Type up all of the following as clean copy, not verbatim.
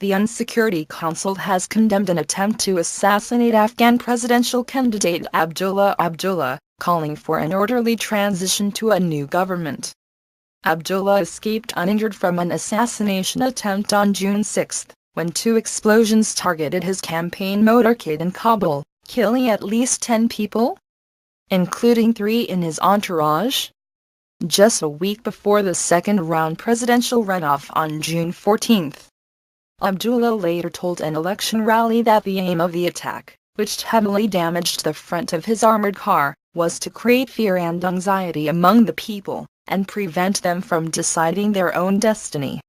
the UN Security Council has condemned an attempt to assassinate Afghan presidential candidate Abdullah Abdullah, calling for an orderly transition to a new government. Abdullah escaped uninjured from an assassination attempt on June 6, when 2 explosions targeted his campaign motorcade in Kabul, killing at least 10 people, including 3 in his entourage. Just a week before the second-round presidential runoff on June 14, Abdullah later told an election rally that the aim of the attack, which heavily damaged the front of his armored car, was to create fear and anxiety among the people, and prevent them from deciding their own destiny.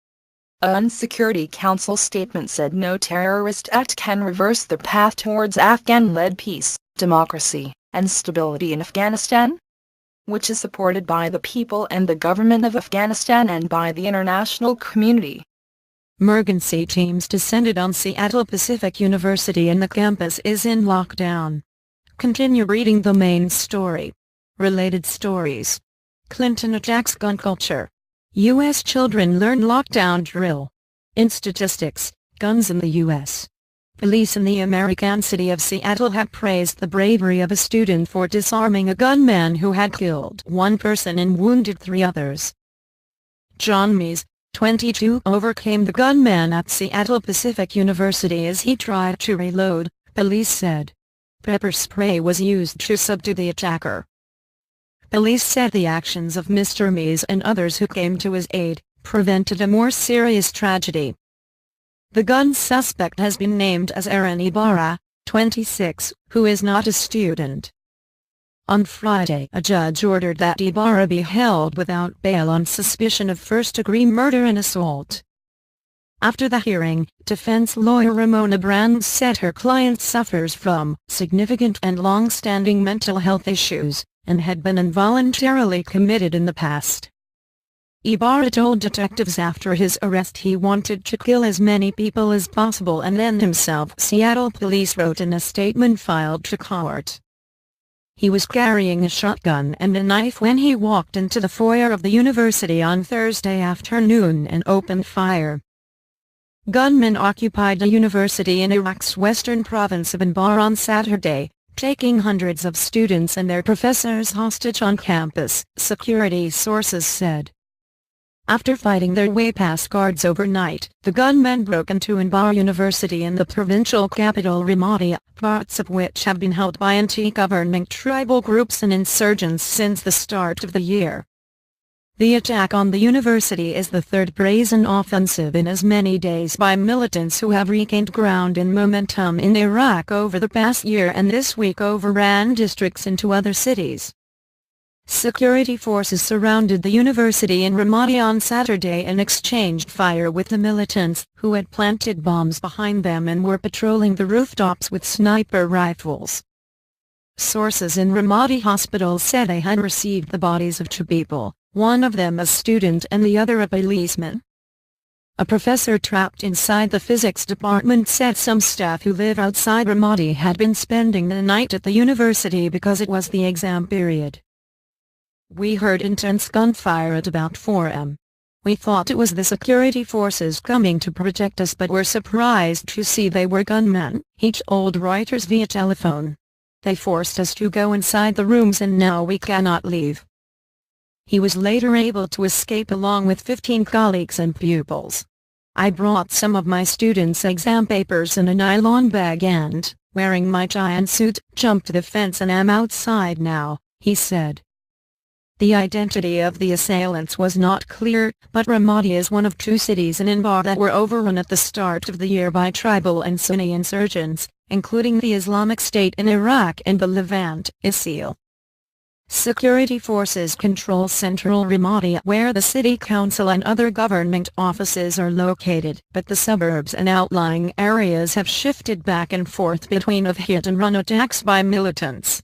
A UN Security Council statement said no terrorist act can reverse the path towards Afghan-led peace, democracy, and stability in Afghanistan, which is supported by the people and the government of Afghanistan and by the international community. Emergency teams descended on Seattle Pacific University and the campus is in lockdown. Continue reading the main story. Related stories. Clinton attacks gun culture. U.S. children learn lockdown drill. In statistics, guns in the U.S. Police in the American city of Seattle have praised the bravery of a student for disarming a gunman who had killed 1 person and wounded 3 others. John Mees, 22, overcame the gunman at Seattle Pacific University as he tried to reload, police said. Pepper spray was used to subdue the attacker. Police said the actions of Mr. Mees and others who came to his aid prevented a more serious tragedy. The gun suspect has been named as Aaron Ibarra, 26, who is not a student. On Friday, a judge ordered that Ibarra be held without bail on suspicion of first-degree murder and assault. After the hearing, defense lawyer Ramona Brands said her client suffers from significant and long-standing mental health issues, and had been involuntarily committed in the past. Ibarra told detectives after his arrest he wanted to kill as many people as possible and end himself, Seattle police wrote in a statement filed to court. He was carrying a shotgun and a knife when he walked into the foyer of the university on Thursday afternoon and opened fire. Gunmen occupied a university in Iraq's western province of Anbar on Saturday, taking hundreds of students and their professors hostage on campus, security sources said. After fighting their way past guards overnight, the gunmen broke into Anbar University in the provincial capital Ramadi, parts of which have been held by anti-government tribal groups and insurgents since the start of the year. The attack on the university is the 3rd brazen offensive in as many days by militants who have regained ground and momentum in Iraq over the past year and this week overran districts into other cities. Security forces surrounded the university in Ramadi on Saturday and exchanged fire with the militants, who had planted bombs behind them and were patrolling the rooftops with sniper rifles. Sources in Ramadi Hospital said they had received the bodies of 2 people, one of them a student and the other a policeman. A professor trapped inside the physics department said some staff who live outside Ramadi had been spending the night at the university because it was the exam period. We heard intense gunfire at about 4 am. We thought it was the security forces coming to protect us but were surprised to see they were gunmen, he told Reuters via telephone. They forced us to go inside the rooms and now we cannot leave. He was later able to escape along with 15 colleagues and pupils. I brought some of my students' exam papers in a nylon bag and, wearing my giant suit, jumped the fence and am outside now, he said. The identity of the assailants was not clear, but Ramadi is one of 2 cities in Anbar that were overrun at the start of the year by tribal and Sunni insurgents, including the Islamic State in Iraq and the Levant, ISIL. Security forces control central Ramadi where the city council and other government offices are located, but the suburbs and outlying areas have shifted back and forth between hit and run attacks by militants.